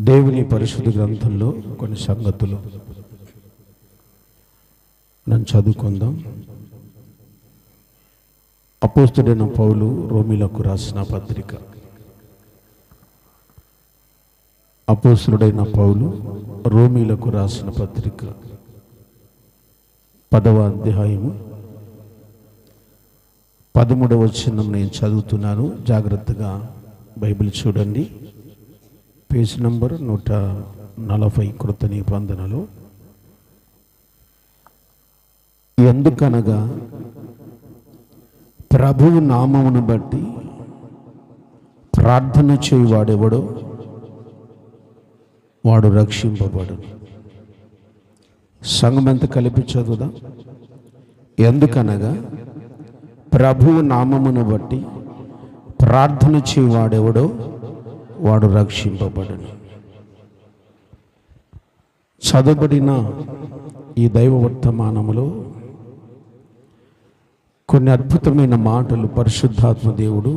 దేవుని పరిశుద్ధ గ్రంథంలో కొన్ని సంగతులు మనం చదువుకుందాం. అపోస్తలుడైన పౌలు రోమీలకు రాసిన పత్రిక. అపోస్తలుడైన పౌలు రోమీలకు రాసిన పత్రిక 10వ అధ్యాయము 13వ వచనం నేను చదువుతున్నాను. జాగ్రత్తగా బైబిల్ చూడండి. పేజ్ నంబర్ 140 కృత నిబంధనలో. ఎందుకనగా ప్రభువు నామమును బట్టి ప్రార్థన చేయువాడెవడో వాడు రక్షింపబడును. సంగమంతా కలిపి చదువుదాం. ఎందుకనగా ప్రభువు నామమును బట్టి ప్రార్థన చేయువాడెవడో వాడు రక్షింపబడును. చదవబడిన ఈ దైవ వర్తమానములో కొన్ని అద్భుతమైన మాటలు పరిశుద్ధాత్మ దేవుడు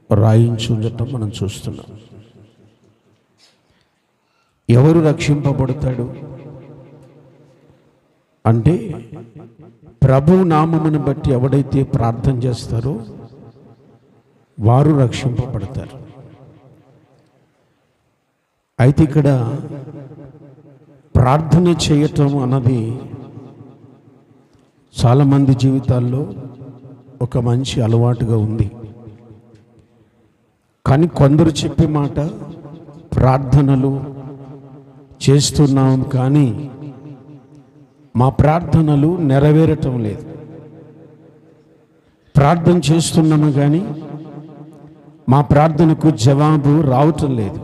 రాయించుండటం మనం చూస్తున్నాం. ఎవరు రక్షింపబడతాడు అంటే, ప్రభు నామమును బట్టి ఎవడైతే ప్రార్థన చేస్తారో వారు రక్షింపబడతారు. అయితే ఇక్కడ ప్రార్థన చేయటం అన్నది చాలామంది జీవితాల్లో ఒక మంచి అలవాటుగా ఉంది. కానీ కొందరు చెప్పే మాట, ప్రార్థనలు చేస్తున్నాం కానీ మా ప్రార్థనలు నెరవేరటం లేదు. ప్రార్థన చేస్తున్నాము కానీ మా ప్రార్థనకు జవాబు రావటం లేదు.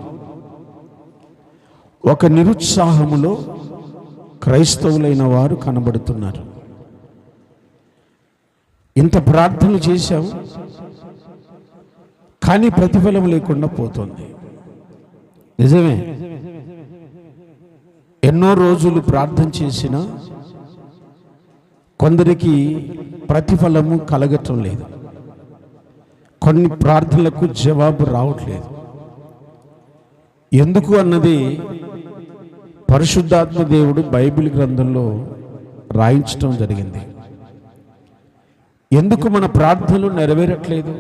ఒక నిరుత్సాహములో క్రైస్తవులైన వారు కనబడుతున్నారు. ఇంత ప్రార్థన చేశాం కానీ ప్రతిఫలం లేకుండా పోతుంది. నిజమే, ఎన్నో రోజులు ప్రార్థన చేసినా కొందరికి ప్రతిఫలము కలగటం లేదు. కొన్ని ప్రార్థనలకు జవాబు రావట్లేదు. ఎందుకు అన్నది పరిశుద్ధాత్మ దేవుడు బైబిల్ గ్రంథంలో రాయించటం జరిగింది. ఎందుకు మన ప్రార్థనలు నెరవేరట్లేదు?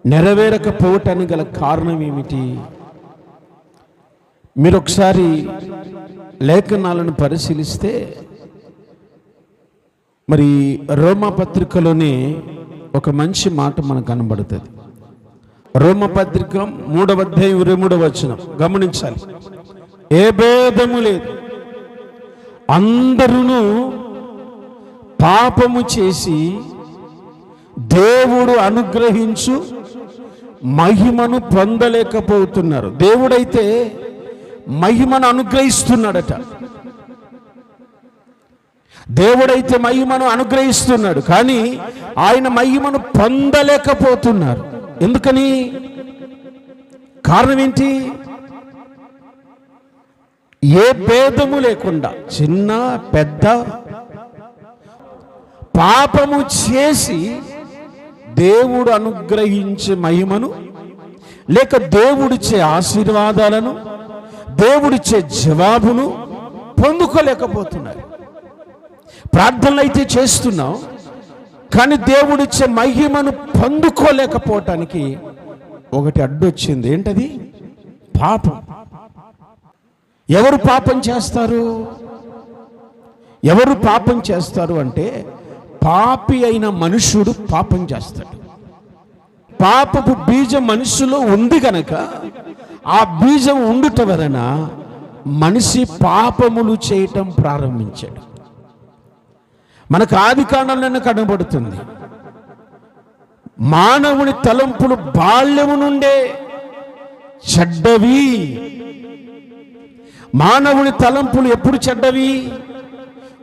నెరవేరకపోవటానికి గల కారణం ఏమిటి? మీరు ఒకసారి లేఖనాలను పరిశీలిస్తే, మరి రోమా పత్రికలోనే ఒక మంచి మాట మనకు కనబడుతుంది. రోమా పత్రిక 3వ అధ్యాయం 23వ వచనం గమనించాలి. ఏ భేదము లేదు, అందరూ పాపము చేసి దేవుడు అనుగ్రహించు మహిమను పొందలేకపోతున్నారు. దేవుడైతే మహిమను అనుగ్రహిస్తున్నాడట. దేవుడైతే మహిమను అనుగ్రహిస్తున్నాడు కానీ ఆయన మహిమను పొందలేకపోతున్నారు. ఎందుకని? కారణం ఏంటి? ఏ భేదము లేకుండా చిన్న పెద్ద పాపము చేసి దేవుడు అనుగ్రహించే మహిమను, లేక దేవుడిచ్చే ఆశీర్వాదాలను, దేవుడిచ్చే జవాబును పొందుకోలేకపోతున్నారు. ప్రార్థనలు అయితే చేస్తున్నాం కానీ దేవుడిచ్చే మహిమను పొందుకోలేకపోవటానికి ఒకటి అడ్డొచ్చింది. ఏంటది? పాపం. ఎవరు పాపం చేస్తారు? ఎవరు పాపం చేస్తారు అంటే, పాపి అయిన మనుష్యుడు పాపం చేస్తాడు. పాపపు బీజం మనుషులో ఉంది కనుక ఆ బీజం ఉండుట వలన మనిషి పాపములు చేయటం ప్రారంభించాడు. మనకు ఆది కాండంలోనే కనబడుతుంది. మానవుని తలంపులు బాల్యము నుండే చెడ్డవి. మానవుని తలంపులు ఎప్పుడు చెడ్డవి?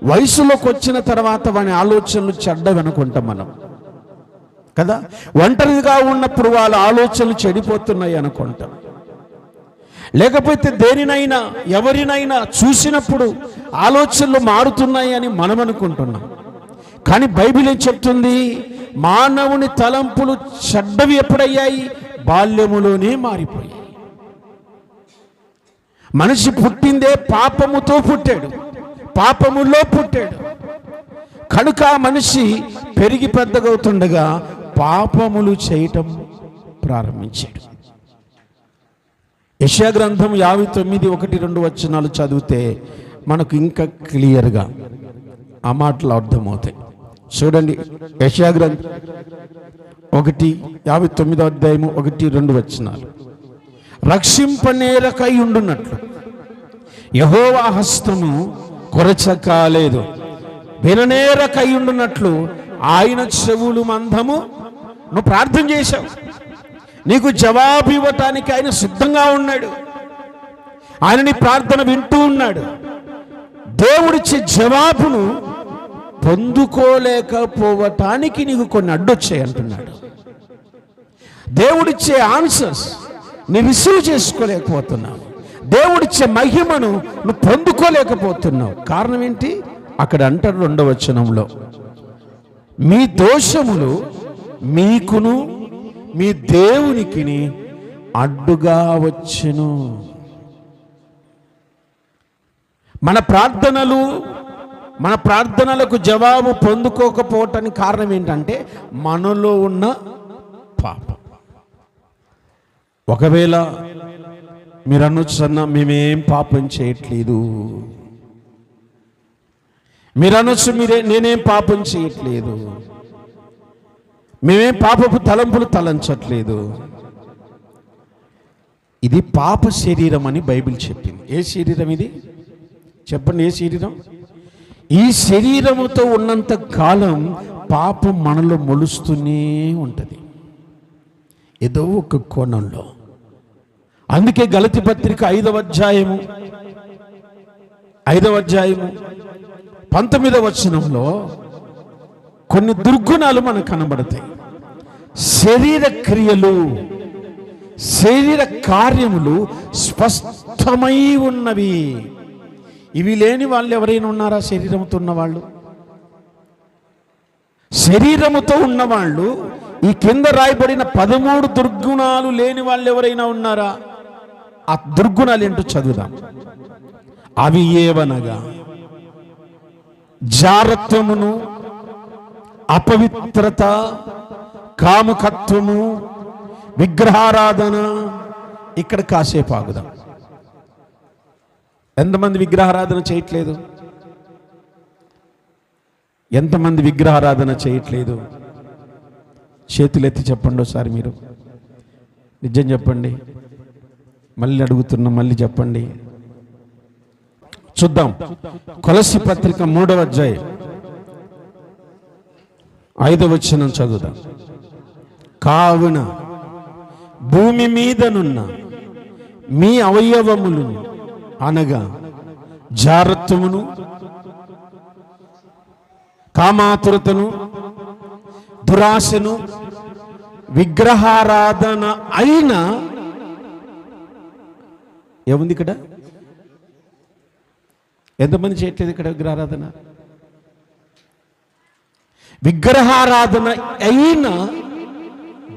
వయసులోకి వచ్చిన తర్వాత వాని ఆలోచనలు చెడ్డవి అనుకుంటాం మనం కదా. ఒంటరిగా ఉన్నప్పుడు వాళ్ళ ఆలోచనలు చెడిపోతున్నాయి అనుకుంటాం. లేకపోతే దేనినైనా ఎవరినైనా చూసినప్పుడు ఆలోచనలు మారుతున్నాయి అని మనం అనుకుంటున్నాం. కానీ బైబిల్ ఏం చెప్తుంది? మానవుని తలంపులు చెడ్డవి ఎప్పుడయ్యాయి? బాల్యములోనే మారిపోయాయి. మనిషి పుట్టిందే పాపముతో పుట్టాడు, పాపములో పుట్టాడు. కనుక మనిషి పెరిగి పెద్దగవుతుండగా పాపములు చేయటం ప్రారంభించాడు. యెషయా గ్రంథం 59:1-2 వచనాలు చదివితే మనకు ఇంకా క్లియర్గా ఆ మాటలు అర్థమవుతాయి. చూడండి, యెషయా గ్రంథం 59:1-2 వచనాలు. రక్షింపనేరకై ఉండునట్లు యెహోవా హస్తము కొరచకాలేదు, విననేరకై ఉండునట్లు ఆయన చెవులు మందము. నువ్వు ప్రార్థన చేశావు, నీకు జవాబు ఇవ్వటానికి ఆయన సిద్ధంగా ఉన్నాడు. ఆయన నీ ప్రార్థన వింటూ ఉన్నాడు. దేవుడిచ్చే జవాబును పొందుకోలేకపోవటానికి నీకు కొన్ని అడ్డొచ్చాయి అంటున్నాడు. దేవుడిచ్చే ఆన్సర్స్ నీ రిసీవ్ చేసుకోలేకపోతున్నావు. దేవుడిచ్చే మహిమను నువ్వు పొందుకోలేకపోతున్నావు. కారణం ఏంటి? అక్కడ అంటారు 2వ వచనంలో, మీ దోషములు మీకును మీ దేవునికిని అడ్డుగా వచ్చెను. మన ప్రార్థనలకు జవాబు పొందుకోకపోవటానికి కారణం ఏంటంటే మనలో ఉన్న పాపం. ఒకవేళ మీరు అనొచ్చు, మేమేం పాపం చేయట్లేదు, మీరు అనొచ్చు, నేనేం పాపం చేయట్లేదు, మేమేం పాపపు తలంపులు తలంచట్లేదు. ఇది పాప శరీరం అని బైబిల్ చెప్పింది. ఏ శరీరం ఇది? చెప్పండి, ఏ శరీరం? ఈ శరీరముతో ఉన్నంత కాలం పాపం మనలో మొలుస్తూనే ఉంటుంది ఏదో ఒక కోణంలో. అందుకే గలతీ పత్రిక 5వ అధ్యాయము 19వ వచనంలో కొన్ని దుర్గుణాలు మనకు కనబడతాయి. శరీర క్రియలు, శరీర కార్యములు స్పష్టమై ఉన్నవి. ఇవి లేని వాళ్ళు ఎవరైనా ఉన్నారా? శరీరముతో ఉన్నవాళ్ళు, శరీరముతో ఉన్నవాళ్ళు, ఈ కింద రాయబడిన 13 దుర్గుణాలు లేని వాళ్ళు ఎవరైనా ఉన్నారా? ఆ దుర్గుణాలు ఏంటో చదువుదాం. అవి ఏవనగా జారత్వమును, అపవిత్రత, కాముకత్వము, విగ్రహారాధన. ఇక్కడ కాసేపు ఆగుదాం. ఎంతమంది విగ్రహారాధన చేయట్లేదు? ఎంతమంది విగ్రహారాధన చేయట్లేదు? చేతులెత్తి చెప్పండి ఒకసారి. మీరు నిజం చెప్పండి. మళ్ళీ అడుగుతున్నా, మళ్ళీ చెప్పండి. చూద్దాం. కొలస్సీ పత్రిక 3వ అధ్యాయం 5వ వచనం చదువుదాం. కావున భూమి మీదనున్న మీ అవయవములను అనగా జారత్వమును, కామాతురతను, దురాశను, విగ్రహారాధన అయిన ఏముంది ఇక్కడ? ఎంతమంది చేయట్లేదు ఇక్కడ విగ్రహారాధన? విగ్రహారాధన అయిన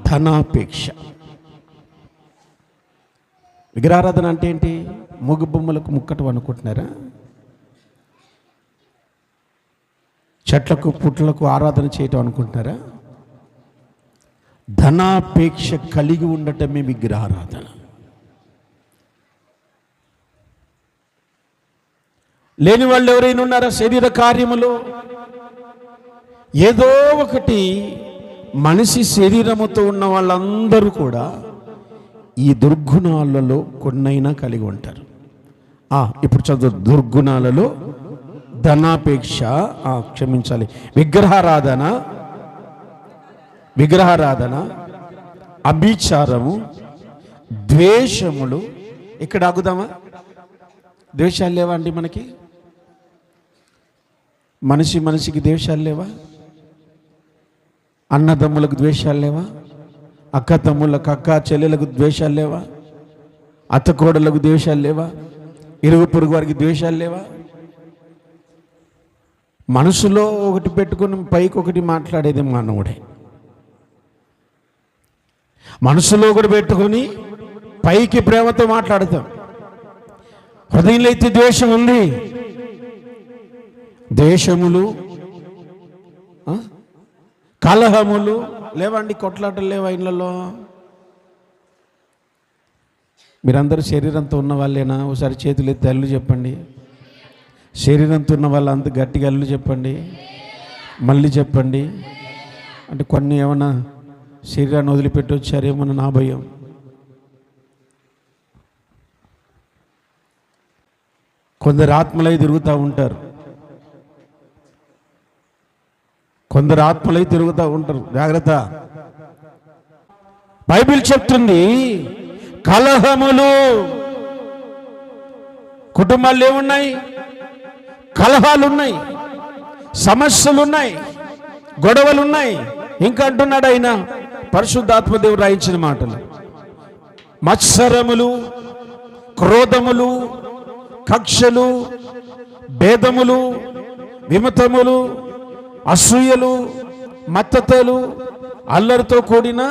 ధనాపేక్ష. విగ్రహారాధన అంటే ఏంటి? మూగ బొమ్మలకు ముక్కటం అనుకుంటున్నారా? చెట్లకు పుట్లకు ఆరాధన చేయటం అనుకుంటున్నారా? ధనాపేక్ష కలిగి ఉండటమే విగ్రహారాధన. లేని వాళ్ళు ఎవరైనా ఉన్నారా? శరీర కార్యములో ఏదో ఒకటి. మనిషి శరీరముతో ఉన్న వాళ్ళందరూ కూడా ఈ దుర్గుణాలలో కొన్నైనా కలిగి ఉంటారు. ఇప్పుడు చదువు. దుర్గుణాలలో ధనాపేక్ష, క్షమించాలి, విగ్రహారాధన, అభిచారము, ద్వేషములు. ఇక్కడ ఆగుదామా? ద్వేషాలు లేవా అండి మనకి? మనిషికి ద్వేషాలు లేవా? అన్నదమ్ములకు ద్వేషాలు లేవా? అక్క తమ్ముళ్ళకు, అక్క చెల్లెలకు ద్వేషాలు లేవా? అత్త కోడలకు ద్వేషాలు లేవా? ఇరుగు పొరుగు వారికి ద్వేషాలు లేవా? మనసులో ఒకటి పెట్టుకుని పైకి ఒకటి మాట్లాడేది మానవుడే. మనసులో ఒకటి పెట్టుకొని పైకి ప్రేమతో మాట్లాడతాం, హృదయంలో అయితే ద్వేషం ఉంది. ద్వేషములు, కలహములు లేవండి, కొట్లాటలు లేవా ఇళ్ళలో? మీరందరూ శరీరంతో ఉన్న వాళ్ళేనా? ఒకసారి చేతులు ఎత్తి అల్లు చెప్పండి. శరీరంతో ఉన్న వాళ్ళు అంత గట్టిగా అల్లు చెప్పండి. మళ్ళీ చెప్పండి. అంటే కొన్ని ఏమన్నా శరీరాన్ని వదిలిపెట్టి వచ్చారేమన్నా నా భయం. కొందరు ఆత్మలై తిరుగుతూ ఉంటారు, కొందరు ఆత్మలై తిరుగుతూ ఉంటారు. జాగ్రత్త. బైబిల్ చెప్తుంది కలహములు. కుటుంబాలు ఏమున్నాయి? కలహాలు ఉన్నాయి, సమస్యలు ఉన్నాయి, గొడవలు ఉన్నాయి. ఇంకా అంటున్నాడు ఆయన, పరిశుద్ధాత్మ దేవుడు రాయించిన మాటలు, మత్సరములు, క్రోధములు, కక్షలు, భేదములు, విమతములు, అసూయలు, మత్తతలు, అల్లరితో కూడిన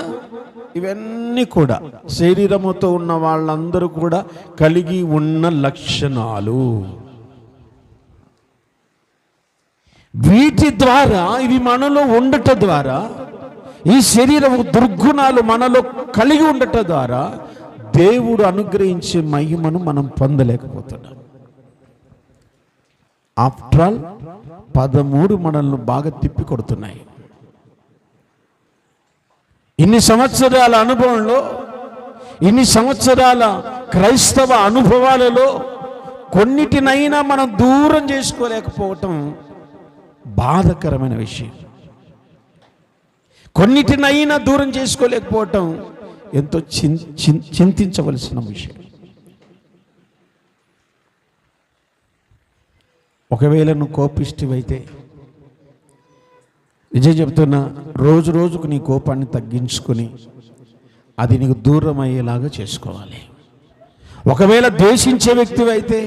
ఇవన్నీ కూడా శరీరముతో ఉన్న వాళ్ళందరూ కూడా కలిగి ఉన్న లక్షణాలు. వీటి ద్వారా, ఇవి మనలో ఉండటం ద్వారా, ఈ శరీరము దుర్గుణాలు మనలో కలిగి ఉండటం ద్వారా దేవుడు అనుగ్రహించే మహిమను మనం పొందలేకపోతున్నాం. ఆఫ్టర్ ఆల్ 13 మనల్ని బాగా తిప్పి కొడుతున్నాయి. ఇన్ని సంవత్సరాల అనుభవంలో, ఇన్ని సంవత్సరాల క్రైస్తవ అనుభవాలలో కొన్నిటినైనా మనం దూరం చేసుకోలేకపోవటం బాధకరమైన విషయం. కొన్నిటినైనా దూరం చేసుకోలేకపోవటం ఎంతో చింతించవలసిన విషయం. ఒకవేళ నువ్వు కోపిష్టివైతే, నిజం చెప్తున్నా, రోజు రోజుకు నీ కోపాన్ని తగ్గించుకొని అది నీకు దూరం అయ్యేలాగా చేసుకోవాలి. ఒకవేళ ద్వేషించే వ్యక్తివైతే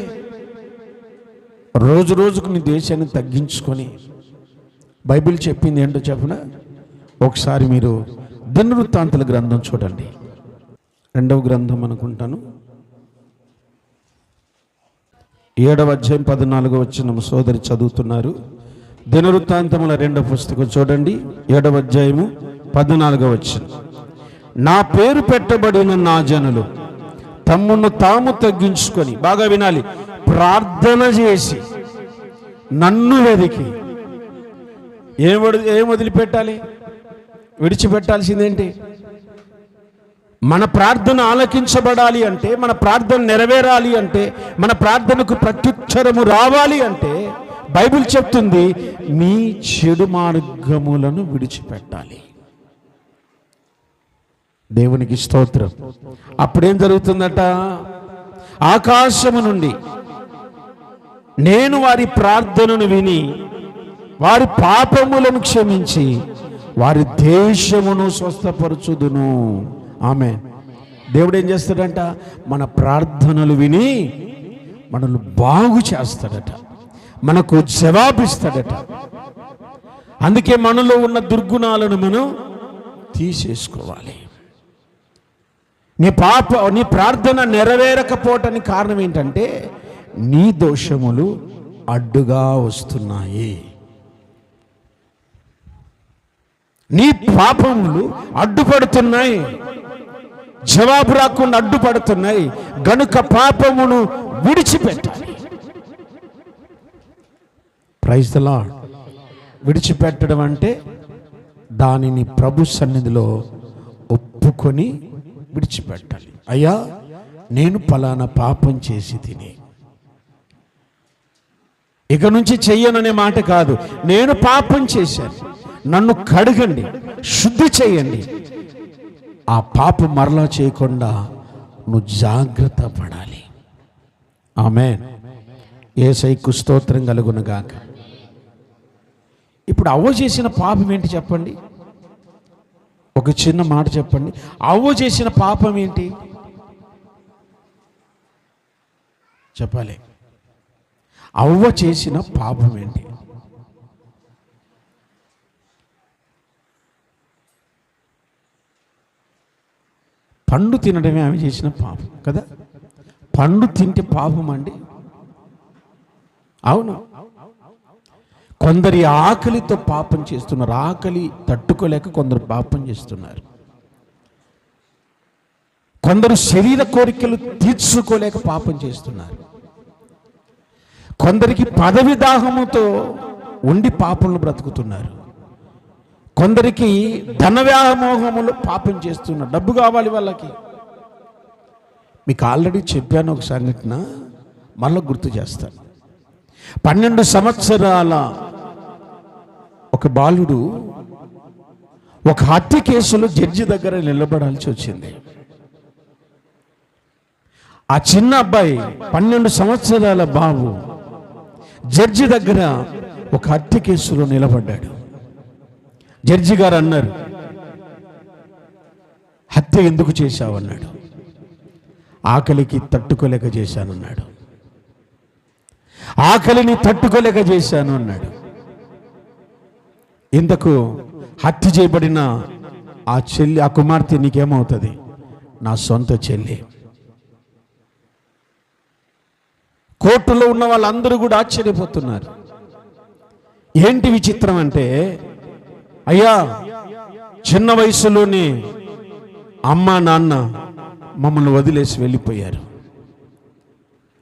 రోజు రోజుకు నీ ద్వేషాన్ని తగ్గించుకొని, బైబిల్ చెప్పింది ఏంటో చెప్పిన, ఒకసారి మీరు దినవృత్తాంతాల గ్రంథం చూడండి. 2వ గ్రంథం అనుకుంటాను, 7వ అధ్యాయం 14వ వచనం సోదరి చదువుతున్నారు. దినవృత్తాంతముల 2వ పుస్తకం చూడండి, 7వ అధ్యాయము 14వ వచనం. నా పేరు పెట్టబడిన నా జనులు తమ్మును తాము తగ్గించుకొని, బాగా వినాలి, ప్రార్థన చేసి నన్ను వెదికి. ఏం వదిలిపెట్టాలి? విడిచిపెట్టాల్సిందేంటి? మన ప్రార్థన ఆలకించబడాలి అంటే, మన ప్రార్థన నెరవేరాలి అంటే, మన ప్రార్థనకు ప్రత్యుత్తరము రావాలి అంటే బైబిల్ చెప్తుంది, మీ చెడు మార్గములను విడిచిపెట్టాలి. దేవునికి స్తోత్రం. అప్పుడేం జరుగుతుందట? ఆకాశము నుండి నేను వారి ప్రార్థనను విని వారి పాపములను క్షమించి వారి దేశమును స్వస్థపరచుదును. ఆమేన్. దేవుడు ఏం చేస్తాడంట? మన ప్రార్థనలు విని మనల్ని బాగు చేస్తాడట, మనకు జవాబిస్తాడట. అందుకే మనలో ఉన్న దుర్గుణాలను మనం తీసేసుకోవాలి. నీ ప్రార్థన నెరవేరకపోవటానికి కారణం ఏంటంటే, నీ దోషములు అడ్డుగా వస్తున్నాయి, నీ పాపములు అడ్డుపడుతున్నాయి, జవాబు రాకుండా అడ్డుపడుతున్నాయి. గనుక పాపమును విడిచిపెట్టాలి. Praise the Lord. విడిచిపెట్టడం అంటే దానిని ప్రభు సన్నిధిలో ఒప్పుకొని విడిచిపెట్టాలి. అయ్యా, నేను ఫలానా పాపం చేసి తిని ఇక నుంచి చెయ్యననే మాట కాదు. నేను పాపం చేశాను, నన్ను కడగండి, శుద్ధి చేయండి. ఆ పాపం మరలా చేయకుండా నువ్వు జాగ్రత్త పడాలి. ఆమేన్. యేసయ్యకు స్తోత్రం కలుగును గాక. ఇప్పుడు అవ్వ చేసిన పాపం ఏంటి చెప్పండి? ఒక చిన్న మాట చెప్పండి. అవ్వ చేసిన పాపం ఏంటి చెప్పాలి? అవ్వ చేసిన పాపం ఏంటి? పండు తినడమే ఆమె చేసిన పాపం కదా. పండు తింటే పాపం అండి? అవును, కొందరి ఆకలితో పాపం చేస్తున్నారు. ఆకలి తట్టుకోలేక కొందరు పాపం చేస్తున్నారు. కొందరు శరీర కోరికలు తీర్చుకోలేక పాపం చేస్తున్నారు. కొందరికి పదవి దాహముతో ఉండి పాపంలో బ్రతుకుతున్నారు. కొందరికి ధన వ్యామోహములు పాపం చేస్తున్నారు. డబ్బు కావాలి వాళ్ళకి. మీకు ఆల్రెడీ చెప్పాను ఒక సంఘటన, మళ్ళీ గుర్తు చేస్తాను. 12 సంవత్సరాల ఒక బాలుడు ఒక హత్య కేసులో జడ్జి దగ్గర నిలబడాల్సి వచ్చింది. ఆ చిన్న అబ్బాయి 12 సంవత్సరాల బాబు జడ్జి దగ్గర ఒక హత్య కేసులో నిలబడ్డాడు. జడ్జి గారు అన్నారు, హత్య ఎందుకు చేశావు అన్నాడు. ఆకలికి తట్టుకోలేక చేశానన్నాడు. ఆకలిని తట్టుకోలేక చేశాను అన్నాడు. ఇంతకు హత్య చేయబడిన ఆ చెల్లి, ఆ కుమార్తె నీకేమవుతుంది? నా సొంత చెల్లి. కోర్టులో ఉన్న వాళ్ళందరూ కూడా ఆశ్చర్యపోతున్నారు. ఏంటి విచిత్రం అంటే, అయ్యా చిన్న వయసులోనే అమ్మ నాన్న మమ్మల్ని వదిలేసి వెళ్ళిపోయారు.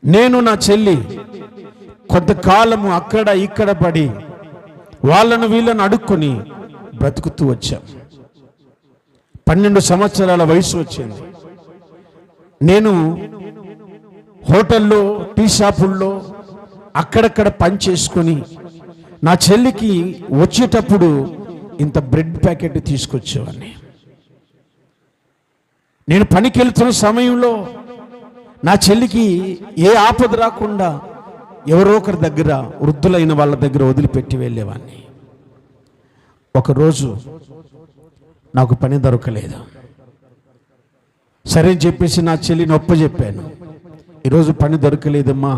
నేను నా చెల్లి కొంతకాలము అక్కడ ఇక్కడ పడి వాళ్ళను వీళ్ళను అడుక్కొని బ్రతుకుతూ వచ్చాం. 12 సంవత్సరాల వయసు వచ్చింది. నేను హోటల్లో, టీ షాపుల్లో అక్కడక్కడ పని చేసుకొని నా చెల్లికి వచ్చేటప్పుడు ఇంత బ్రెడ్ ప్యాకెట్ తీసుకొచ్చేవాడిని. నేను పనికి వెళ్తున్న సమయంలో నా చెల్లికి ఏ ఆపద రాకుండా ఎవరో ఒకరి దగ్గర, వృద్ధులైన వాళ్ళ దగ్గర వదిలిపెట్టి వెళ్ళేవాడిని. ఒకరోజు నాకు పని దొరకలేదు. సరే అని చెప్పేసి నా చెల్లిని ఒప్పజెప్పాను. ఈరోజు పని దొరకలేదమ్మా,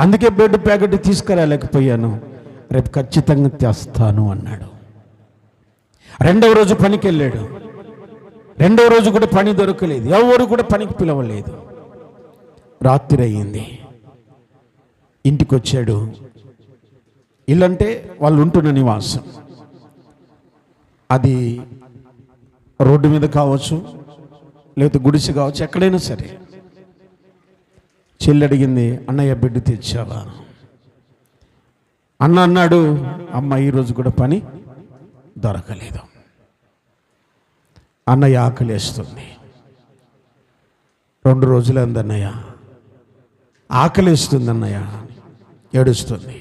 అందుకే బ్రెడ్ ప్యాకెట్ తీసుకురాలేకపోయాను, రేపు ఖచ్చితంగా తెస్తాను అన్నాడు. రెండవ రోజు పనికి వెళ్ళాడు. రెండవ రోజు కూడా పని దొరకలేదు. ఎవరు కూడా పనికి పిలవలేదు. రాత్రి అయ్యింది. ఇంటికి వచ్చాడు. ఇల్లంటే వాళ్ళు ఉంటున్న నివాసం. అది రోడ్డు మీద కావచ్చు, లేకపోతే గుడిసె కావచ్చు, ఎక్కడైనా సరే. చెల్లి అడిగింది, అన్నయ్య బిడ్డ తెచ్చావా? అన్న అన్నాడు, అమ్మ ఈరోజు కూడా పని దొరకలేదు, అన్నయ్య ఆకలేస్తుంది. 2 రోజులు అందన్నయ్య, ఆకలేస్తుంది అన్నయ్య, ఏడుస్తుంది.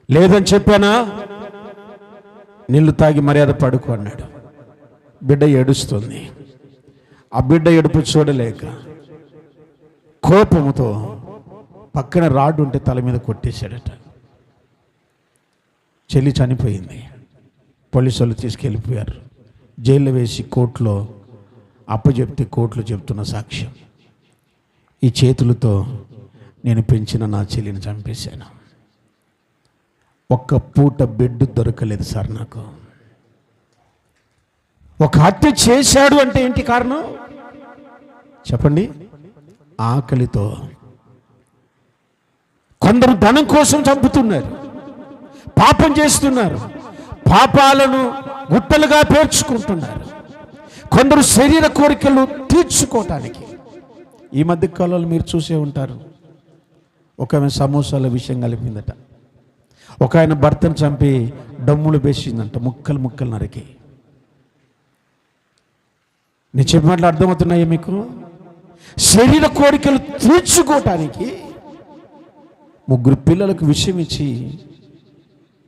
లేదని చెప్పానా, నీళ్ళు తాగి మర్యాద పడుకో అన్నాడు. బిడ్డ ఏడుస్తుంది. ఆ బిడ్డ ఏడుపు చూడలేక కోపముతో పక్కన రాడ్డు ఉంటే తల మీద కొట్టేశాడట. చెల్లి చనిపోయింది. పోలీసు వాళ్ళు తీసుకెళ్ళిపోయారు. జైల్లో వేసి కోర్టులో అప్పచెప్తే కోర్టులో చెప్తున్న సాక్ష్యం, ఈ చేతులతో నేను పెంచిన నా చెల్లిని చంపేశాను. ఒక్క పూట బెడ్ దొరకలేదు సార్ నాకు. ఒక హత్య చేశాడు అంటే ఏంటి కారణం చెప్పండి? ఆకలితో. కొందరు ధనం కోసం చంపుతున్నారు, పాపం చేస్తున్నారు, పాపాలను గుట్టలుగా పేర్చుకుంటున్నారు. కొందరు శరీర కోరికలు తీర్చుకోవటానికి. ఈ మధ్య కాలంలో మీరు చూసే ఉంటారు, ఒక ఆమె సమోసాల విషయం కలిపిందట. ఒక ఆయన భర్తను చంపి డమ్ములు వేసిందంట, ముక్కలు ముక్కలు నరికి. నేను చెప్పిన మాటలు అర్థమవుతున్నాయా మీకు? శరీర కోరికలు తీర్చుకోవటానికి 3 పిల్లలకు విషయం ఇచ్చి,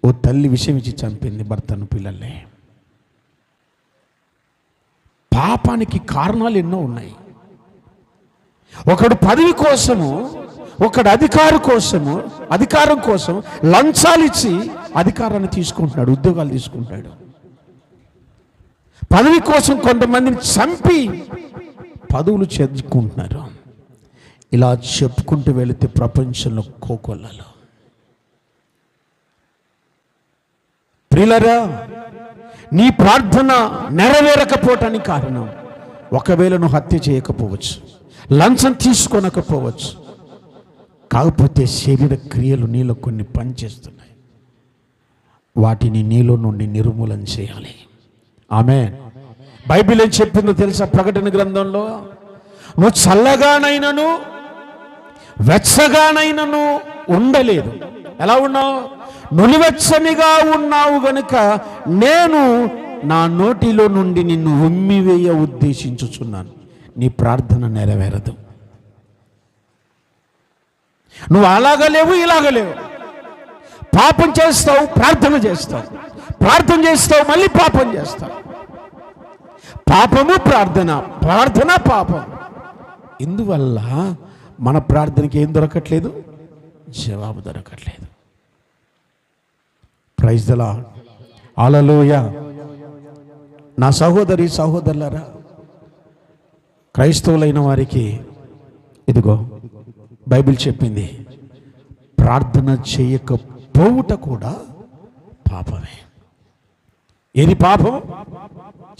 ఓ తల్లి విషయం ఇచ్చి చంపింది భర్తను, పిల్లల్ని. పాపానికి కారణాలు ఎన్నో ఉన్నాయి. ఒకడు పదవి కోసము, ఒకడు అధికారం కోసం లంచాలు ఇచ్చి అధికారాన్ని తీసుకుంటున్నాడు, ఉద్యోగాలు తీసుకుంటాడు. పదవి కోసం కొంతమందిని చంపి పదవులు చేర్చుకుంటున్నారు. ఇలా చెప్పుకుంటూ వెళితే ప్రపంచంలో కోకొల్లలో. ప్రియులారా, నీ ప్రార్థన నెరవేరకపోవటానికి కారణం, ఒకవేళ నువ్వు హత్య చేయకపోవచ్చు, లంచం తీసుకోనకపోవచ్చు, కాకపోతే శరీర క్రియలు నీలో కొన్ని పనిచేస్తున్నాయి, వాటిని నీలో నుండి నిర్మూలన చేయాలి. ఆమేన్. బైబిల్ ఏం చెప్పిందో తెలుసా? ప్రకటన గ్రంథంలో, నువ్వు చల్లగానైనను వెచ్చగానైనను ఉండలేదు. ఎలా ఉన్నావు? నులివెచ్చనిగా ఉన్నావు గనుక నేను నా నోటిలో నుండి నిన్ను ఉమ్మివేయ ఉద్దేశించుచున్నాను. నీ ప్రార్థన నెరవేరదు. నువ్వు అలాగలేవు, ఇలాగలేవు. పాపం చేస్తావు, ప్రార్థన చేస్తావు, ప్రార్థన చేస్తావు, మళ్ళీ పాపం చేస్తావు. పాపము ప్రార్థన, ప్రార్థన పాపం. ఇందువల్ల మన ప్రార్థనకి ఏం దొరకట్లేదు? జవాబు దొరకట్లేదు. Praise the Lord. హల్లెలూయా. నా సహోదరి సహోదరులారా, క్రైస్తవులైన వారికి ఇదిగో బైబిల్ చెప్పింది, ప్రార్థన చేయకపోవుట కూడా పాపమే. ఏది పాపం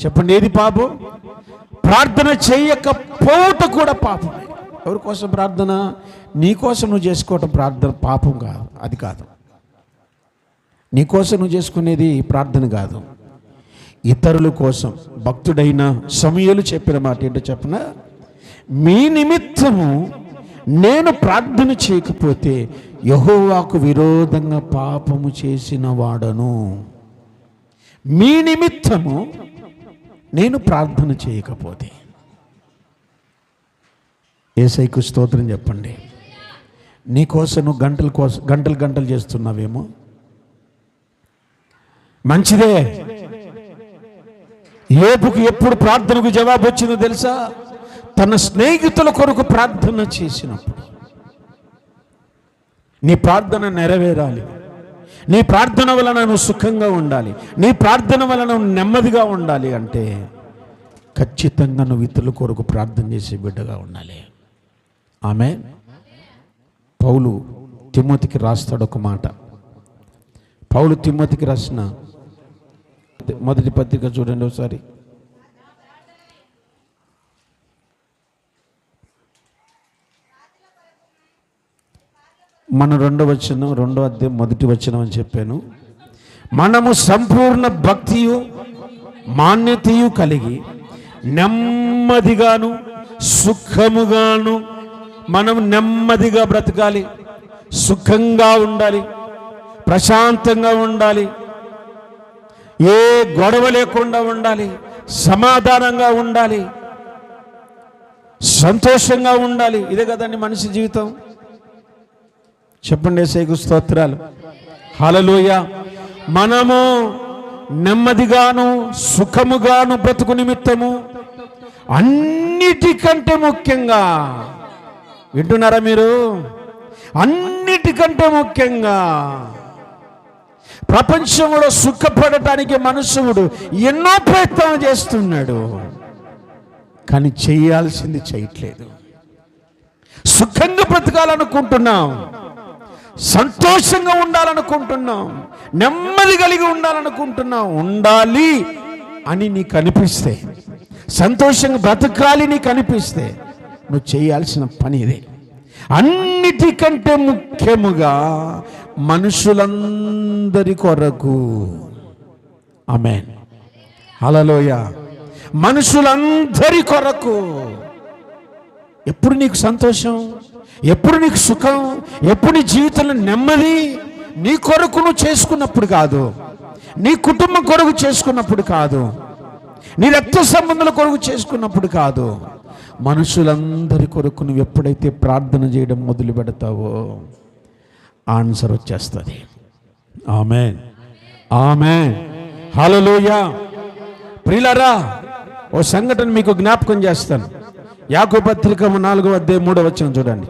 చెప్పండి? ఏది పాపం? ప్రార్థన చేయకపోవుట కూడా పాపమే. ఎవరి కోసం ప్రార్థన? నీ కోసం నువ్వు చేసుకోవటం ప్రార్థన పాపం కాదు, అది కాదు. నీ కోసం నువ్వు చేసుకునేది ప్రార్థన కాదు, ఇతరుల కోసం. భక్తుడైన సమూయేలు చెప్పిన మాట ఏంటో చెప్పనా? మీ నిమిత్తము నేను ప్రార్థన చేయకపోతే యెహోవాకు విరోధంగా పాపము చేసిన వాడను. మీ నిమిత్తము నేను ప్రార్థన చేయకపోతే. యేసయ్యకు స్తోత్రం చెప్పండి. నీకోసం నువ్వు గంటలు చేస్తున్నావేమో, మంచిదే. యోబుకు ఎప్పుడు ప్రార్థనకు జవాబు వచ్చిందో తెలుసా? తన స్నేహితుల కొరకు ప్రార్థన చేసినప్పుడు. నీ ప్రార్థన నెరవేరాలి. నీ ప్రార్థన వలన నువ్వు సుఖంగా ఉండాలి, నీ ప్రార్థన వలన నువ్వు నెమ్మదిగా ఉండాలి అంటే ఖచ్చితంగా నువ్వు ఇతరుల కొరకు ప్రార్థన చేసే బిడ్డగా ఉండాలి. ఆమేన్. పౌలు తిమోతికి రాస్తాడు ఒక మాట. పౌలు తిమోతికి రాసిన మొదటి పత్రిక చూడండి ఒకసారి. మన 2వ వచనం, 2వ అధ్యాయం 1వ వచనం అని చెప్పాను. మనము సంపూర్ణ భక్తియు మాన్యతయు కలిగి నెమ్మదిగాను సుఖముగాను, మనం నెమ్మదిగా బ్రతకాలి, సుఖంగా ఉండాలి, ప్రశాంతంగా ఉండాలి, ఏ గొడవ లేకుండా ఉండాలి, సమాధానంగా ఉండాలి, సంతోషంగా ఉండాలి. ఇదే కదండి మనిషి జీవితం. చెప్పండి యేసయ్యకు స్తోత్రాలు. హల్లెలూయా. మనము నెమ్మదిగాను సుఖముగాను బ్రతుకు నిమిత్తము అన్నిటికంటే ముఖ్యంగా, వింటున్నారా మీరు? అన్నిటికంటే ముఖ్యంగా ప్రపంచంలో సుఖపడటానికి మనుషుడు ఎన్నో ప్రయత్నం చేస్తున్నాడు, కానీ చేయాల్సింది చేయట్లేదు. సుఖంగా బ్రతకాలనుకుంటున్నాం, సంతోషంగా ఉండాలనుకుంటున్నాం, నెమ్మది కలిగి ఉండాలనుకుంటున్నాం. ఉండాలి అని నీకు అనిపిస్తే, సంతోషంగా బ్రతకాలి నీకు అనిపిస్తే నువ్వు చేయాల్సిన పని ఇదే. అన్నిటికంటే ముఖ్యముగా మనుషులందరి కొరకు. ఆమేన్. హల్లెలూయా. మనుషులందరి కొరకు. ఎప్పుడు నీకు సంతోషం, ఎప్పుడు నీకు సుఖం, ఎప్పుడు నీ జీవితంలో నెమ్మది? నీ కొరకు నువ్వు చేసుకున్నప్పుడు కాదు, నీ కుటుంబం కొరకు చేసుకున్నప్పుడు కాదు, నీ రక్త సంబంధాల కొరకు చేసుకున్నప్పుడు కాదు, మనుషులందరి కొరకు నువ్వు ఎప్పుడైతే ప్రార్థన చేయడం మొదలు పెడతావో ఆన్సర్ వచ్చేస్తుంది. ఆమేన్, ఆమేన్, హల్లెలూయా. ప్రియులారా, ఓ సంఘటన మీకు జ్ఞాపకం చేస్తాను. యాకోబు పత్రిక 4వ అధ్యాయం 3వ వచనం చూడండి.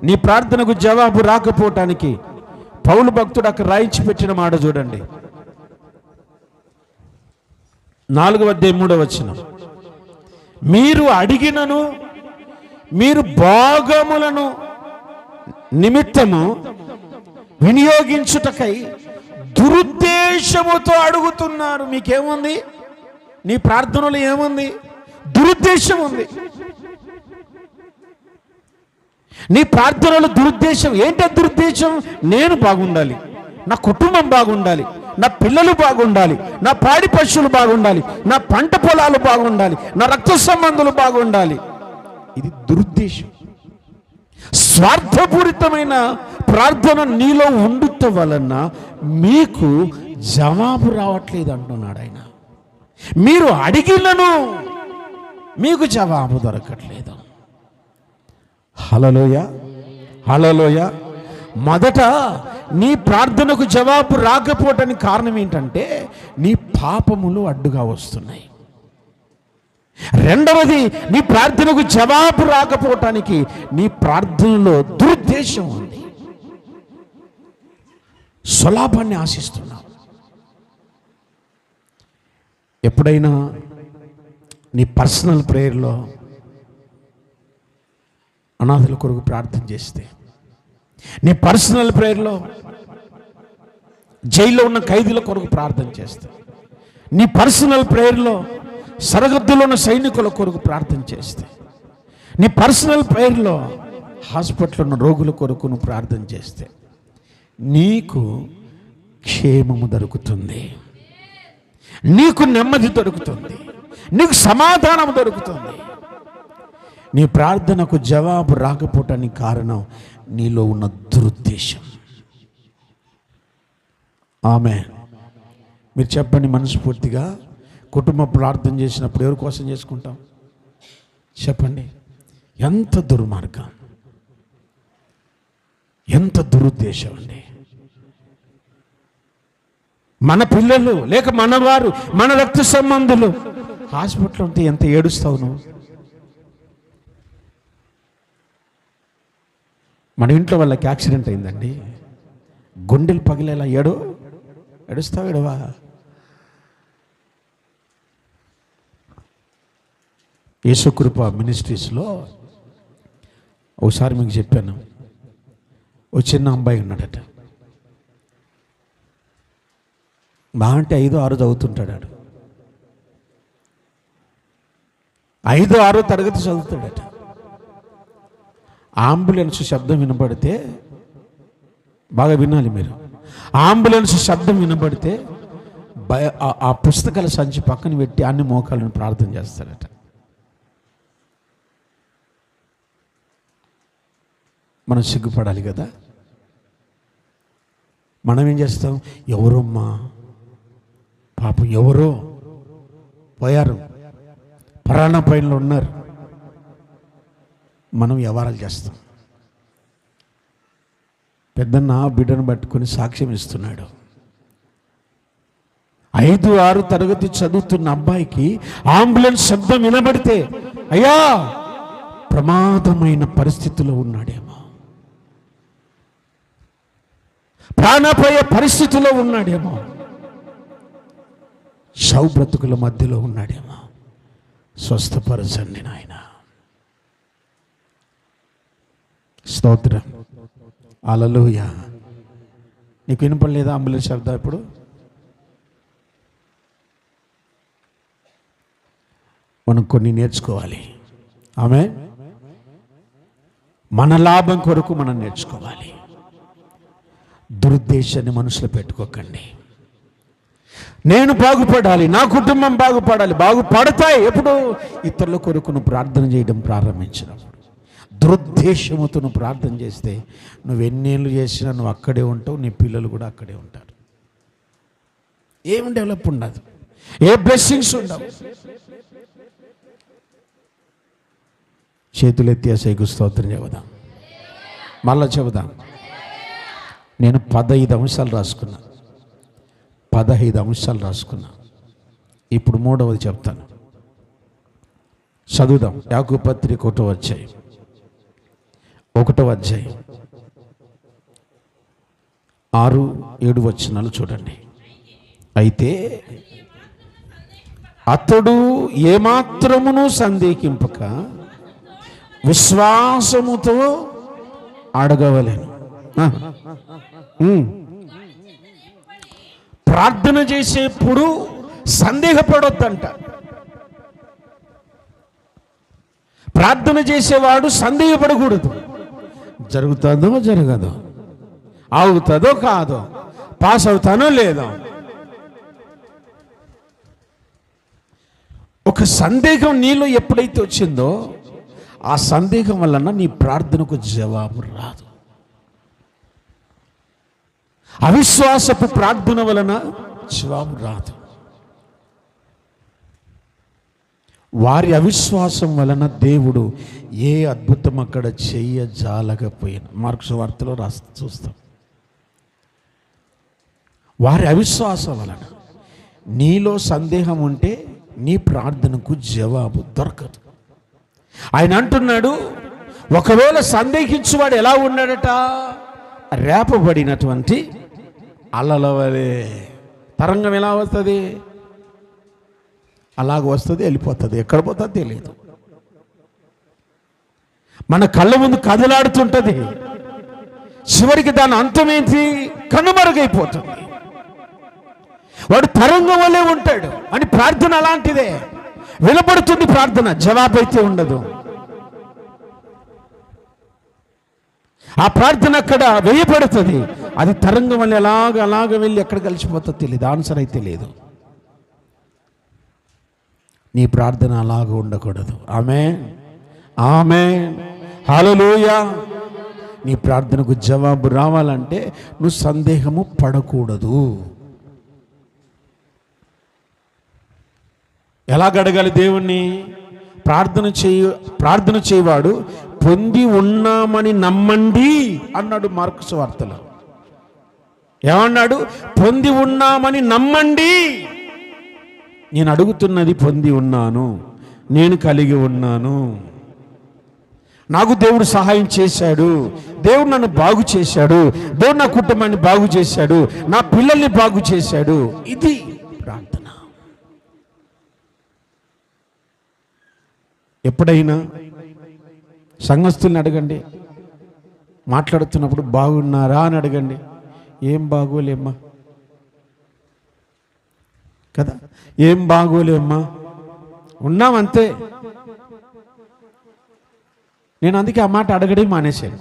నీ ప్రార్థనకు జవాబు రాకపోవటానికి పౌలు భక్తుడు అక్కడ రాయించి పెట్టిన మాట చూడండి. 4వ అధ్యాయం 3వ వచనం. మీరు అడిగినను మీరు భోగములను నిమిత్తము వినియోగించుటకై దురుద్దేశముతో అడుగుతున్నారు. మీకేముంది? నీ ప్రార్థనలో ఏముంది? దురుద్దేశం ఉంది. నీ ప్రార్థనలో దురుద్దేశం ఏంటి? దురుద్దేశం నేను బాగుండాలి, నా కుటుంబం బాగుండాలి, నా పిల్లలు బాగుండాలి, నా పాడి పశువులు బాగుండాలి, నా పంట పొలాలు బాగుండాలి, నా రక్త సంబంధులు బాగుండాలి. ఇది దురుద్దేశం. స్వార్థపూరితమైన ప్రార్థన నీలో ఉండుట వలన మీకు జవాబు రావట్లేదు అంటున్నాడు ఆయన. మీరు అడిగినను మీకు జవాబు దొరకట్లేదు. హల్లెలూయా, హల్లెలూయా. మొదట నీ ప్రార్థనకు జవాబు రాకపోవటానికి కారణం ఏంటంటే నీ పాపములు అడ్డుగా వస్తున్నాయి. రెండవది, నీ ప్రార్థనకు జవాబు రాకపోవటానికి నీ ప్రార్థనలో దురుద్దేశం ఉంది. స్వలాభాన్ని ఆశిస్తున్నావు. ఎప్పుడైనా నీ పర్సనల్ ప్రేయర్లో అనాథుల కొరకు ప్రార్థన చేస్తే, నీ పర్సనల్ ప్రేయర్లో జైల్లో ఉన్న ఖైదీల కొరకు ప్రార్థన చేస్తే, నీ పర్సనల్ ప్రేయర్లో సరిహద్దులో ఉన్న సైనికుల కొరకు ప్రార్థన చేస్తే, నీ పర్సనల్ ప్రేయర్లో హాస్పిటల్లో ఉన్న రోగుల కొరకు నువ్వు ప్రార్థన చేస్తే నీకు క్షేమము దొరుకుతుంది, నీకు నెమ్మది దొరుకుతుంది, నీకు సమాధానం దొరుకుతుంది. నీ ప్రార్థనకు జవాబు రాకపోవటానికి కారణం నీలో ఉన్న దురుద్దేశం. ఆమేన్. మీరు చెప్పండి మనస్ఫూర్తిగా, కుటుంబ ప్రార్థన చేసినప్పుడు ఎవరి కోసం చేసుకుంటాం? చెప్పండి. ఎంత దుర్మార్గం, ఎంత దురుద్దేశం అండి. మన పిల్లలు లేక మనవారు, మన రక్త సంబంధులు హాస్పిటల్ ఉంటే ఎంత ఏడుస్తావు నువ్వు? మన ఇంట్లో వాళ్ళకి యాక్సిడెంట్ అయిందండి, గుండెలు పగిలేలా ఏడుస్తావు, ఏడవా? యేసుకృప మినిస్ట్రీస్లో ఒకసారి మీకు చెప్పాను, ఓ చిన్న అబ్బాయి ఉన్నాడట. బాగా అంటే 5వ 6వ చదువుతుంటాడు. 5వ 6వ తరగతి చదువుతాడట. అంబులెన్స్ శబ్దం వినబడితే, బాగా వినాలి మీరు, అంబులెన్స్ శబ్దం వినబడితే ఆ పుస్తకాల సంచి పక్కన పెట్టి అన్ని మోకాలను ప్రార్థన చేస్తాడట. మనం సిగ్గుపడాలి కదా. మనం ఏం చేస్తాం? ఎవరమ్మా పాపం, ఎవరో పోయారు, ప్రాణ పైనలో ఉన్నారు, మనం వ్యవహారాలు చేస్తాం. పెద్దన్న బిడ్డను పట్టుకొని సాక్ష్యం ఇస్తున్నాడు. 5, 6 తరగతి చదువుతున్న అబ్బాయికి అంబులెన్స్ శబ్దం వినబడితే అయ్యా ప్రమాదమైన పరిస్థితిలో ఉన్నాడేమో, ప్రాణపోయే పరిస్థితిలో ఉన్నాడేమో, శవ బ్రతుకుల మధ్యలో ఉన్నాడేమో, స్వస్థపరచండి నాయన. స్తోత్రం, హల్లెలూయా. నీకు వినపడలేదా అంబులెన్స్ శబ్దం? ఇప్పుడు మనం కొన్ని నేర్చుకోవాలి. ఆమేన్. మన లాభం కొరకు మనం నేర్చుకోవాలి. దురుద్దేశాన్ని మనసులో పెట్టుకోకండి. నేను బాగుపడాలి, నా కుటుంబం బాగుపడాలి. బాగుపడతాయి ఎప్పుడు? ఇతరుల కొరకు నువ్వు ప్రార్థన చేయడం ప్రారంభించినప్పుడు. దురుద్దేశముతో నువ్వు ప్రార్థన చేస్తే నువ్వు ఎన్నేళ్ళు చేసినా నువ్వు అక్కడే ఉంటావు, నీ పిల్లలు కూడా అక్కడే ఉంటారు. ఏం డెవలప్ ఉండదు, ఏ బ్లెస్సింగ్స్ ఉండవు. చేతులెత్తి యేసుకు స్తోత్రం చెబుదాం, మళ్ళా చెబుదాం. నేను 15 అంశాలు రాసుకున్నా, 15 అంశాలు రాసుకున్నా. ఇప్పుడు 3వది చెప్తాను, చదువుదాం. యాకోబు పత్రిక 1వ అధ్యాయం 6-7 వచనాలు చూడండి. అయితే అతడు ఏమాత్రమును సందేహింపక విశ్వాసముతో అడగవలెను. ప్రార్థన చేసేప్పుడు సందేహపడొద్దంట. ప్రార్థన చేసేవాడు సందేహపడకూడదు. జరుగుతుందో జరగదో, అవుతుందో కాదో, పాస్ అవుతానో లేదో. ఒక సందేహం నీలో ఎప్పుడైతే వచ్చిందో ఆ సందేహం వలన నీ ప్రార్థనకు జవాబు రాదు. అవిశ్వాసపు ప్రార్థన వలన జవాబు రాదు. వారి అవిశ్వాసం వలన దేవుడు ఏ అద్భుతం అక్కడ చెయ్యజాలకపోయిన మార్కు సువార్తలో చూస్తాం. వారి అవిశ్వాసం వలన నీలో సందేహం ఉంటే నీ ప్రార్థనకు జవాబు దొరకదు. ఆయన అంటున్నాడు, ఒకవేళ సందేహించువాడు ఎలా ఉన్నాడట, రేపబడినటువంటి అలల వలె. తరంగం ఎలా వస్తుంది? అలాగ వస్తుంది, వెళ్ళిపోతుంది, ఎక్కడ పోతుంది తెలియదు. మన కళ్ళ ముందు కదలాడుతుంటుంది, చివరికి దాని అంతమేంటి? కనుమరుగైపోతుంది. వాడు తరంగం వల్లే ఉంటాడు. అని ప్రార్థన అలాంటిదే. వినపడుతుంది ప్రార్థన, జవాబు అయితే ఉండదు. ఆ ప్రార్థన అక్కడ వేయబడుతుంది, అది తరంగం వల్ల అలాగ వెళ్ళి ఎక్కడ కలిసిపోతుందో తెలియదు, ఆన్సర్ అయితే లేదు. నీ ప్రార్థన అలాగ ఉండకూడదు. ఆమేన్, ఆమేన్, హల్లెలూయా. నీ ప్రార్థనకు జవాబు రావాలంటే నువ్వు సందేహము పడకూడదు. ఎలా అడగాలి దేవుణ్ణి? ప్రార్థన చేయవాడు పొంది ఉన్నామని నమ్మండి అన్నాడు మార్కు సువార్తలో. ఏమన్నాడు? పొంది ఉన్నామని నమ్మండి. నేను అడుగుతున్నది పొంది ఉన్నాను, నేను కలిగి ఉన్నాను, నాకు దేవుడు సహాయం చేశాడు, దేవుడు నన్ను బాగు చేశాడు, దేవుడు నా కుటుంబాన్ని బాగు చేశాడు, నా పిల్లల్ని బాగు చేశాడు. ఇది ప్రార్థన. ఎప్పుడైనా సంఘస్థుల్ని అడగండి, మాట్లాడుతున్నప్పుడు బాగున్నారా అని అడగండి. ఏం బాగోలేమ్మా కదా, ఏం బాగోలేమ్మా, ఉన్నామంతే. నేను అందుకే ఆ మాట అడగడం మానేశాను.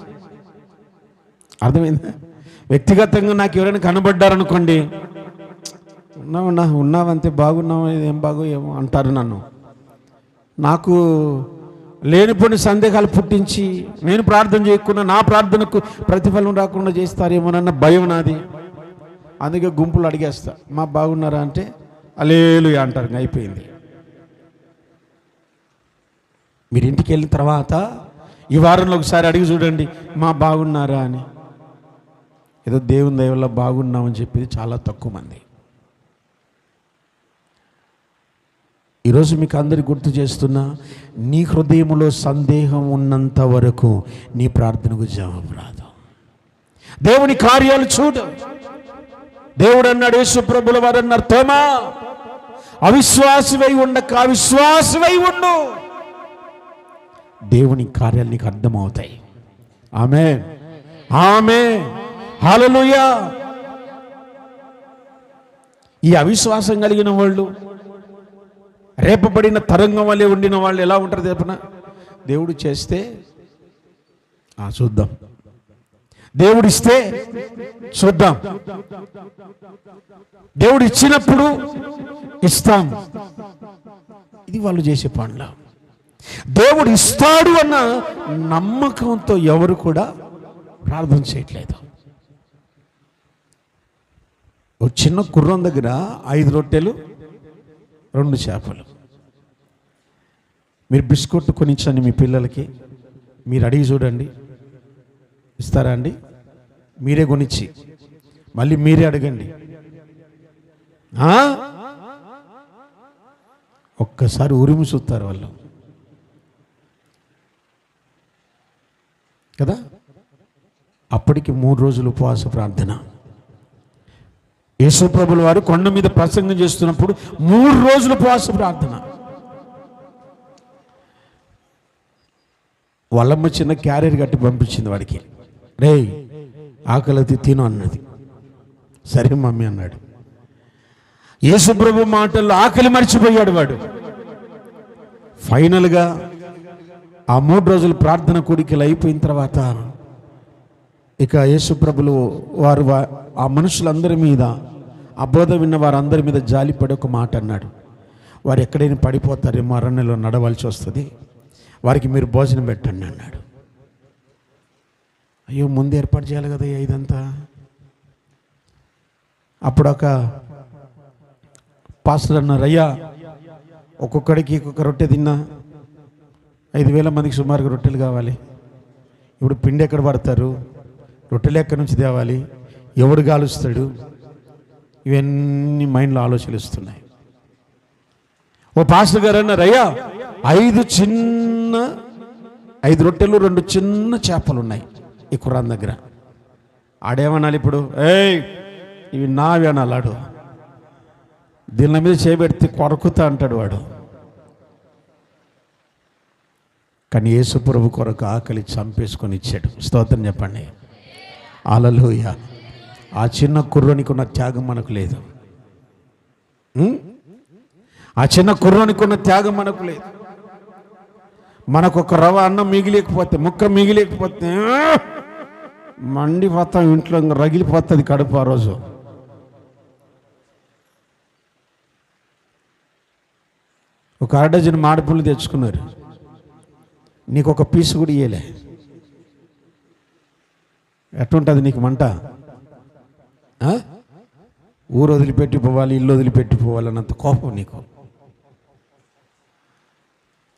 అర్థమైందా? వ్యక్తిగతంగా నాకు ఎవరైనా కనబడ్డారనుకోండి, ఉన్నావంతే, బాగున్నావు, ఏం బాగో ఏమో అంటారు నన్ను. నాకు లేనిపోని సందేహాలు పుట్టించి నేను ప్రార్థన చేయకుండా నా ప్రార్థనకు ప్రతిఫలం రాకుండా చేస్తారేమోనన్న భయం నాది. అందుకే గుంపులు అడిగేస్తా, మా బాగున్నారా అంటే హల్లెలూయా అంటారు, అయిపోయింది. మీరు ఇంటికి వెళ్ళిన తర్వాత ఈ వారంలో ఒకసారి అడిగి చూడండి, మా బాగున్నారా అని. ఏదో దేవుని దయ వల్ల బాగున్నామని చెప్పేది చాలా తక్కువ మంది. ఈరోజు మీకు అందరికి గుర్తు చేస్తున్నా, నీ హృదయంలో సందేహం ఉన్నంత వరకు నీ ప్రార్థనకు జవాబు రాదు. దేవుని కార్యాలు చూడు. దేవుడు అన్నాడు, యేసు ప్రభుల వారు అన్నారు, తోమా అవిశ్వాసివై ఉండక అవిశ్వాసివై ఉండు, దేవుని కార్యాలు నీకు అర్థమవుతాయి. ఆమేన్, ఆమేన్, హల్లెలూయా. ఈ అవిశ్వాసం కలిగిన వాళ్ళు, రేపబడిన తరంగం వల్లే ఉండిన వాళ్ళు ఎలా ఉంటారు చెప్పన? దేవుడు చేస్తే చూద్దాం, దేవుడు ఇస్తే చూద్దాం, దేవుడు ఇచ్చినప్పుడు ఇస్తాం. ఇది వాళ్ళు చేసే పనుల. దేవుడు ఇస్తాడు అన్న నమ్మకంతో ఎవరు కూడా ప్రార్థన చేయట్లేదు. ఒక చిన్న కుర్రం దగ్గర 5 రొట్టెలు 2 చేపలు. మీరు బిస్కెట్ కొనిచ్చండి మీ పిల్లలకి, మీరు అడిగి చూడండి, ఇస్తారా అండి? మీరే కొనిచ్చి మళ్ళీ మీరే అడగండి. ఒక్కసారి ఉరిమి చూస్తారు వాళ్ళు కదా. అప్పటికి 3 రోజులు ఉపవాస ప్రార్థన. యేసు ప్రభుల వారు కొండ మీద ప్రసంగం చేస్తున్నప్పుడు 3 రోజులు ఉపవాస ప్రార్థన. వాళ్ళమ్మ చిన్న క్యారియర్ కట్టి పంపించింది వాడికి, రే ఆకలితి తిను అన్నది. సరే మమ్మీ అన్నాడు. యేసు ప్రభు మాటల్లో ఆకలి మర్చిపోయాడు వాడు. ఫైనల్గా ఆ 3 రోజులు ప్రార్థన కోడికలు అయిపోయిన తర్వాత ఇక యేసుప్రభులు వారు ఆ మనుషులందరి మీద, ఆ బోధ విన్న వారందరి మీద జాలిపడి ఒక మాట అన్నాడు. వారు ఎక్కడైనా పడిపోతారేమో, అరణ్యంలో నడవలసి వస్తుంది, వారికి మీరు భోజనం పెట్టండి అన్నాడు. అయ్యో, ముందు ఏర్పాటు చేయాలి కదా ఇదంతా. అప్పుడు ఒక పాస్టర్ అన్నారు, అయ్యా ఒక్కొక్కడికి ఒక్కొక్క రొట్టె తిన్నా 5,000 మందికి సుమారుగా రొట్టెలు కావాలి. ఇప్పుడు పిండి ఎక్కడ పడతారు, రొట్టెలు ఎక్కడి నుంచి తేవాలి, ఎవడు కాలుస్తాడు, ఇవన్నీ మైండ్లో ఆలోచనలు ఇస్తున్నాయి. ఓ పాస్టర్ గారు అన్నారు, అయ్యా 5 రొట్టెలు 2 చిన్న చేపలు ఉన్నాయి ఈ ఖురాన్ దగ్గర. ఆడేమనాలి ఇప్పుడు, ఏయ్ ఇవి నావి అనాలి. ఆడు దీని మీద చేయబెడితే కొరకుతా అంటాడు వాడు. కానీ యేసు ప్రభు కొరకు ఆకలి చంపేసుకొని ఇచ్చాడు. స్తోత్రం చెప్పండి. హల్లెలూయా. ఆ చిన్న కుర్రోనికి ఉన్న త్యాగం మనకు లేదు. ఆ చిన్న కుర్రోనికి ఉన్న త్యాగం మనకు లేదు. మనకు ఒక రవ అన్నం మిగిలేకపోతే, ముక్క మిగిలేకపోతే మండిపోతాం, ఇంట్లో రగిలిపోతుంది కడుపు. ఆ రోజు ఒక 1/2 డజన్ మామిడిపళ్ళు తెచ్చుకున్నారు, నీకు ఒక పీసు కూడా ఇయ్యలే. ఎట్లుంటుంది నీకు మంట? ఊరు వదిలిపెట్టి పోవాలి, ఇల్లు వదిలిపెట్టి పోవాలి అన్నంత కోపం నీకు.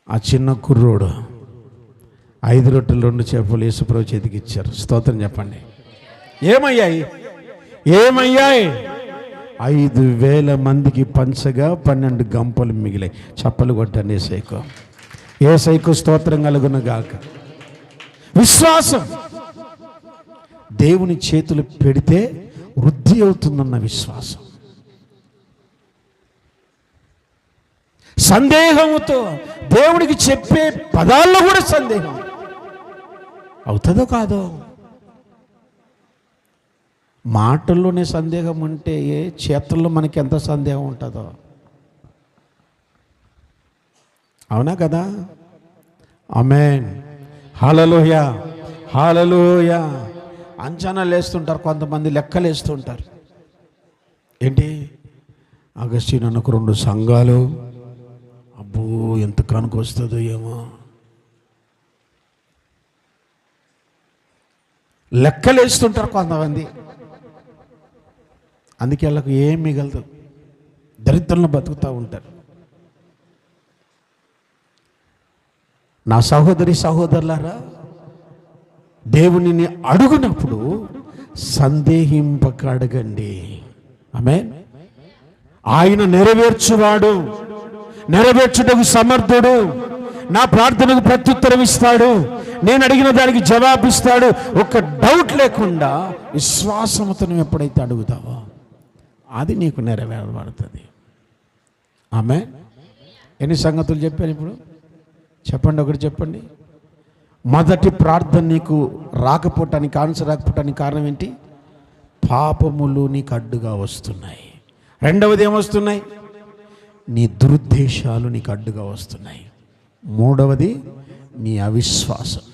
ఆ చిన్న కుర్రోడు 5 రొట్టెలు 2 చేపలు యేసుప్రభు చేతికి ఇచ్చారు. స్తోత్రం చెప్పండి. ఏమయ్యాయి? 5,000 మందికి పంచగా 12 గంపలు మిగిలాయి. చప్పలు కొట్టండి ఏసైకు. ఏసైకు స్తోత్రం కలుగును గాక. విశ్వాసం దేవుని చేతులు పెడితే వృద్ధి అవుతుందన్న విశ్వాసం. సందేహంతో దేవుడికి చెప్పే పదాల్లో కూడా సందేహం అవుతుందో కాదో. మాటల్లోనే సందేహం ఉంటే చేతుల్లో మనకి ఎంత సందేహం ఉంటుందో. అవునా కదా? ఆమేన్. హల్లెలూయా, హల్లెలూయా. అంచనాలు వేస్తుంటారు కొంతమంది, లెక్కలు వేస్తుంటారు. ఏంటి, అగస్టినకు 2 సంఘాలు, అబ్బో ఎంత కనుకొస్తుందో ఏమో. లెక్కలు వేస్తుంటారు కొంతమంది. అందుకే వాళ్ళకు ఏం మిగలదు, దరిద్రంలో బతుకుతూ ఉంటారు. నా సహోదరి సహోదరులారా, దేవునిని అడుగునప్పుడు సందేహింపక అడగండి. ఆమేన్. ఆయన నెరవేర్చువాడు, నెరవేర్చుటకు సమర్థుడు. నా ప్రార్థనకు ప్రత్యుత్తరం ఇస్తాడు, నేను అడిగిన దానికి జవాబిస్తాడు. ఒక డౌట్ లేకుండా విశ్వాసంతో నువ్వు ఎప్పుడైతే అడుగుతావో అది నీకు నెరవేరబడుతుంది. ఆమేన్. ఎన్ని సంగతులు చెప్పాను ఇప్పుడు? చెప్పండి, ఒకటి చెప్పండి. మొదటి ప్రార్థన నీకు రాకపోవటానికి, ఆన్సర్ రాకపోవటానికి కారణం ఏంటి? పాపములు నీకు అడ్డుగా వస్తున్నాయి. రెండవది ఏమొస్తున్నాయి? నీ దురుద్దేశాలు నీకు అడ్డుగా వస్తున్నాయి. మూడవది నీ అవిశ్వాసం.